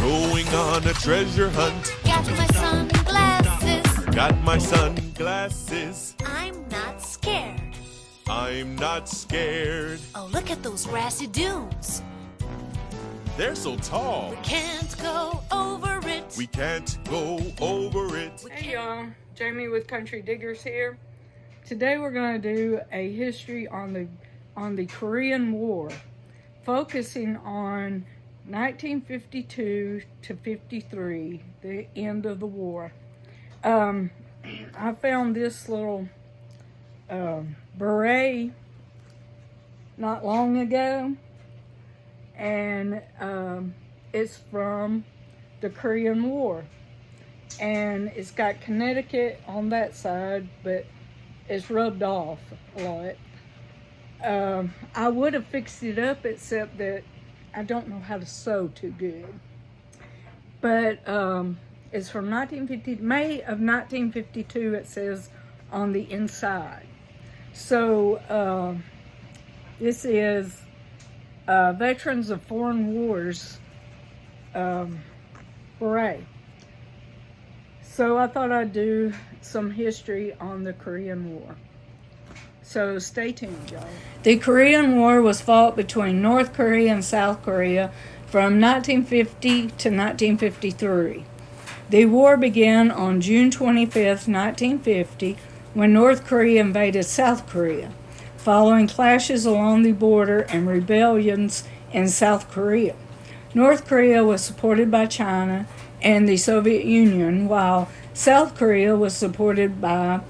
Going on a treasure hunt. Got my sunglasses. Got my sunglasses. I'm not scared. I'm not scared. Oh, look at those grassy dunes. They're so tall. Can't go over it. We can't go over it. Hey y'all, Jamie with Country Diggers here. Today we're going to do a history on the Korean War, focusing on 1952 to 53, the end of the war. I found this little beret not long ago, and it's from the Korean War, and it's got Connecticut on that side, but it's rubbed off a lot. I would have fixed it up, except that I don't know how to sew too good. But it's from May of 1952, it says on the inside. So this is Veterans of Foreign Wars beret. So I thought I'd do some history on the Korean War. So stay tuned, y'all. The Korean War was fought between North Korea and South Korea from 1950 to 1953. The war began on June 25th, 1950, when North Korea invaded South Korea, following clashes along the border and rebellions in South Korea. North Korea was supported by China and the Soviet Union, while South Korea was supported by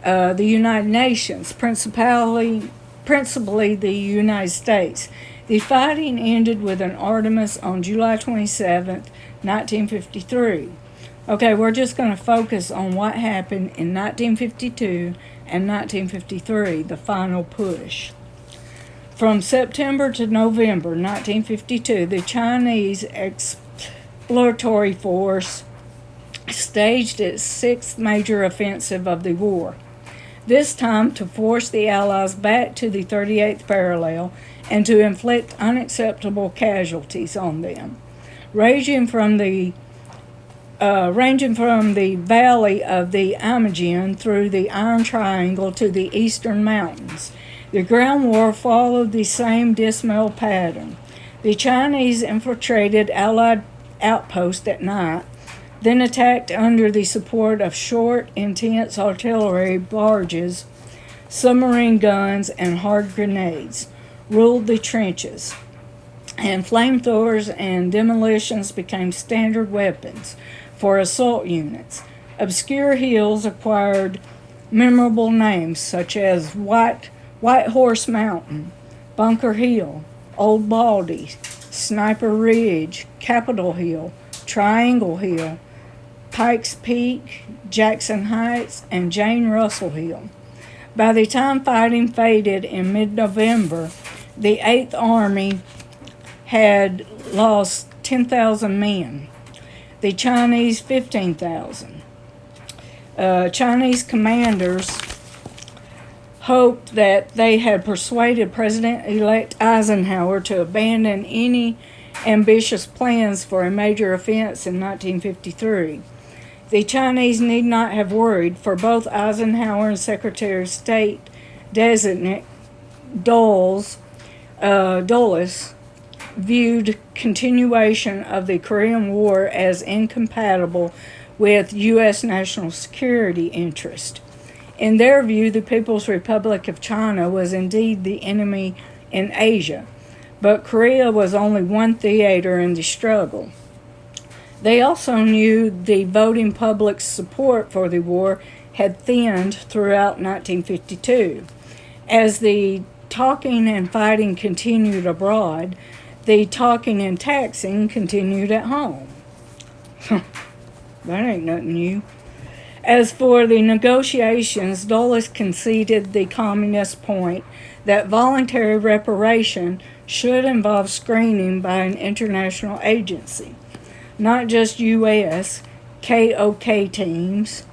the United Nations, principally the United States. The fighting ended with an armistice on July 27th, 1953. Okay, we're just going to focus on what happened in 1952 and 1953, the final push. From September to November 1952, the Chinese exploratory force staged its sixth major offensive of the war, this time to force the Allies back to the 38th parallel and to inflict unacceptable casualties on them. Ranging from the valley of the Imogene through the Iron Triangle to the eastern mountains, the ground war followed the same dismal pattern. The Chinese infiltrated Allied outposts at night, then attacked under the support of short, intense artillery barges, submarine guns, and hard grenades, ruled the trenches, and flamethrowers and demolitions became standard weapons for assault units. Obscure hills acquired memorable names such as White Horse Mountain, Bunker Hill, Old Baldy, Sniper Ridge, Capitol Hill, Triangle Hill, Pikes Peak, Jackson Heights, and Jane Russell Hill. By the time fighting faded in mid-November, the 8th Army had lost 10,000 men, the Chinese 15,000. Chinese commanders hoped that they had persuaded President-elect Eisenhower to abandon any ambitious plans for a major offense in 1953. The Chinese need not have worried, for both Eisenhower and Secretary of State designate Dulles viewed continuation of the Korean War as incompatible with U.S. national security interest. In their view, the People's Republic of China was indeed the enemy in Asia, but Korea was only one theater in the struggle. They also knew the voting public's support for the war had thinned throughout 1952. As the talking and fighting continued abroad, the talking and taxing continued at home. That ain't nothing new. As for the negotiations, Dulles conceded the communist point that voluntary reparation should involve screening by an international agency, not just U.S. KOK teams.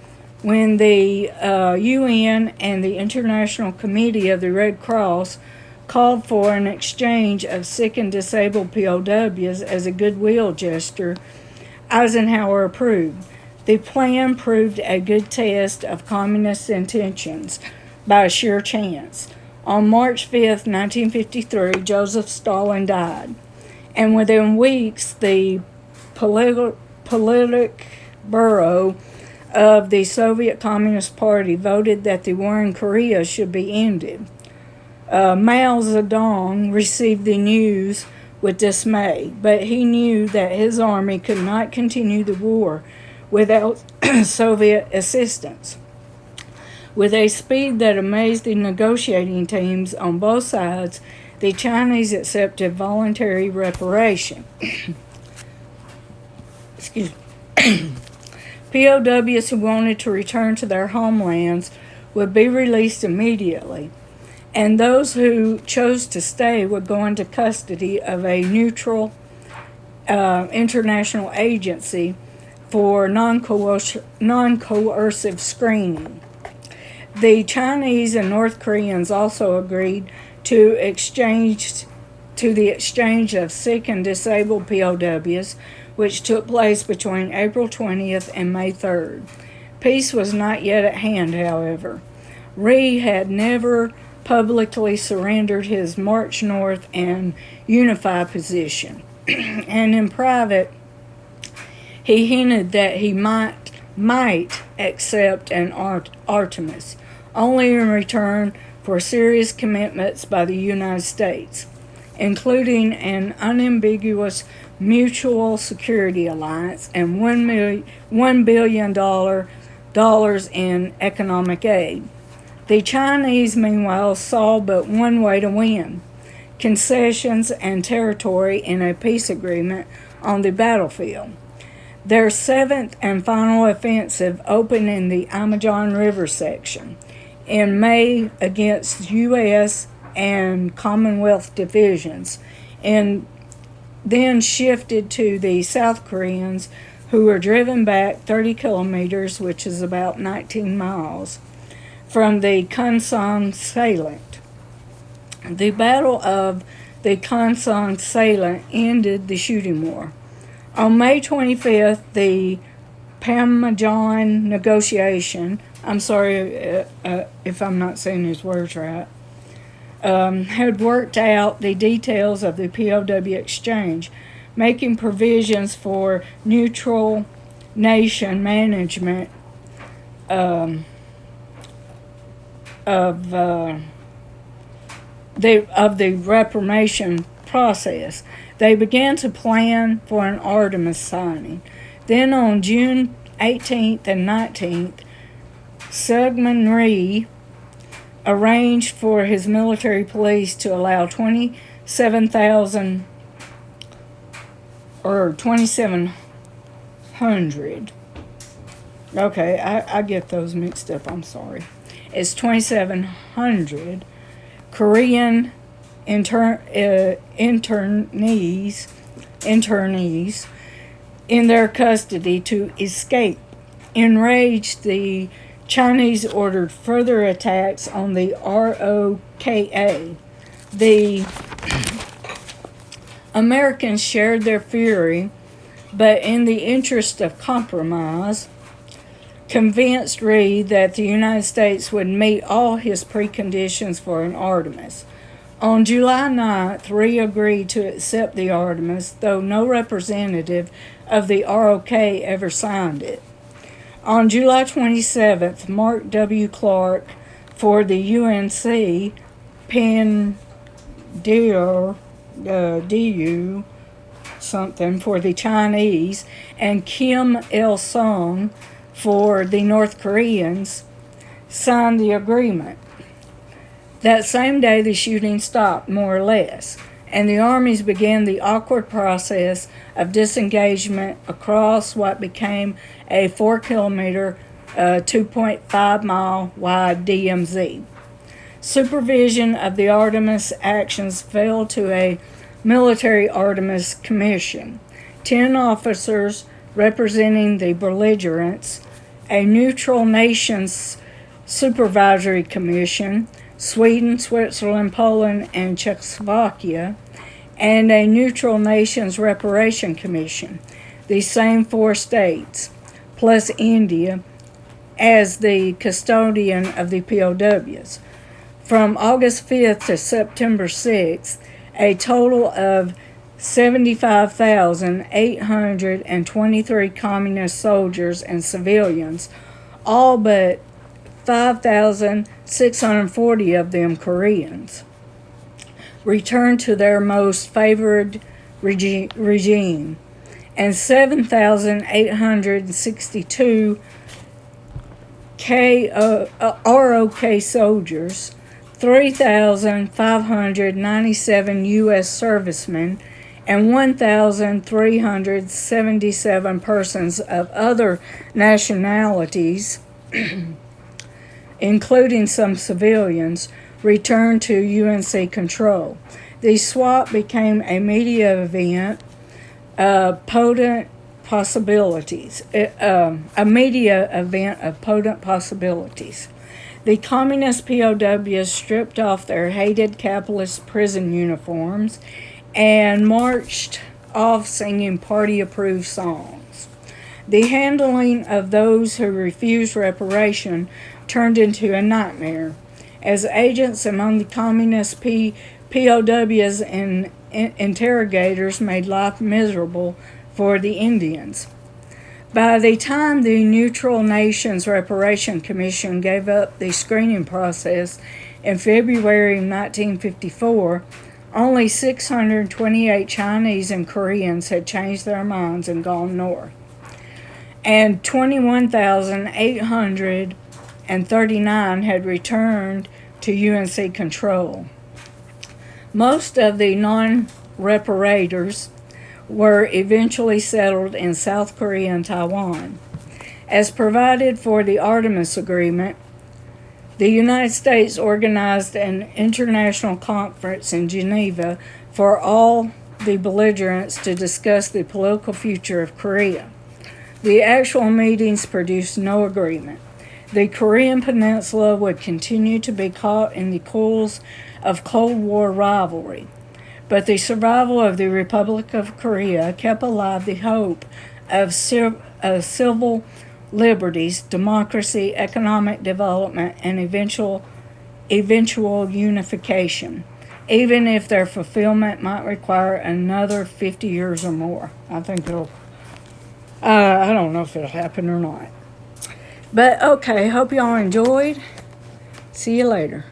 When the UN and the International Committee of the Red Cross called for an exchange of sick and disabled POWs as a goodwill gesture, Eisenhower approved. The plan proved a good test of communist intentions by a sure chance. On March 5, 1953, Joseph Stalin died, and within weeks, the Politburo of the Soviet Communist Party voted that the war in Korea should be ended. Mao Zedong received the news with dismay, but he knew that his army could not continue the war without Soviet assistance. With a speed that amazed the negotiating teams on both sides, the Chinese accepted voluntary reparation. Excuse me. POWs who wanted to return to their homelands would be released immediately, and those who chose to stay would go into custody of a neutral international agency for non-coercive screening. The Chinese and North Koreans also agreed to the exchange of sick and disabled POWs, which took place between April 20th and May 3rd. Peace was not yet at hand, however. Rhee had never publicly surrendered his March North and Unify position, and in private, he hinted that he might accept an Artemis, only in return for serious commitments by the United States, including an unambiguous mutual security alliance and $1 billion in economic aid. The Chinese, meanwhile, saw but one way to win: concessions and territory in a peace agreement on the battlefield. Their seventh and final offensive opened in the Amajon River section in May against U.S. and Commonwealth divisions, and then shifted to the South Koreans, who were driven back 30 kilometers, which is about 19 miles, from the Kunsan salient. The Battle of the Kunsan salient ended the shooting war. On May 25th, the Panmunjom negotiation, I'm sorry if I'm not saying his words right, had worked out the details of the POW exchange, making provisions for neutral nation management of the reparation process. They began to plan for an Artemis signing. Then on June 18th and 19th, Syngman Rhee arranged for his military police to allow 2,700. Okay, I get those mixed up, I'm sorry. It's 2,700 Korean internees in their custody to escape. Enraged, the Chinese ordered further attacks on the ROKA. The Americans shared their fury, but in the interest of compromise, convinced Rhee that the United States would meet all his preconditions for an Artemis. On July 9th, Rhee agreed to accept the Artemis, though no representative of the ROK ever signed it. On July 27th, Mark W. Clark for the UNC, Penn DU something for the Chinese, and Kim Il-sung for the North Koreans, signed the agreement. That same day, the shooting stopped, more or less, and the armies began the awkward process of disengagement across what became a 4-kilometer, 2.5-mile wide DMZ. Supervision of the Artemis actions fell to a military Artemis commission. 10 officers representing the belligerents, a neutral nations supervisory commission, Sweden, Switzerland, Poland, and Czechoslovakia, and a Neutral Nations Reparation Commission, the same 4 states, plus India, as the custodian of the POWs. From August 5th to September 6th, a total of 75,823 communist soldiers and civilians, all but 5,640 of them Koreans, returned to their most favored regime, and 7,862 ROK soldiers, 3,597 U.S. servicemen, and 1,377 persons of other nationalities, including some civilians, returned to UNC control. The swap became a media event, potent possibilities, a media event of potent possibilities. The communist POWs stripped off their hated capitalist prison uniforms and marched off singing party-approved songs. The handling of those who refused reparation turned into a nightmare, as agents among the communist POWs and interrogators made life miserable for the Indians. By the time the Neutral Nations Reparation Commission gave up the screening process in February 1954, only 628 Chinese and Koreans had changed their minds and gone north, and 21,839 had returned to UNC control. Most of the non-reparators were eventually settled in South Korea and Taiwan. As provided for the Artemis Agreement, the United States organized an international conference in Geneva for all the belligerents to discuss the political future of Korea. The actual meetings produced no agreement. The Korean Peninsula would continue to be caught in the coils of Cold War rivalry, but the survival of the Republic of Korea kept alive the hope of civil liberties, democracy, economic development, and eventual unification, even if their fulfillment might require another 50 years or more. I think I don't know if it'll happen or not. But okay, hope y'all enjoyed. See you later.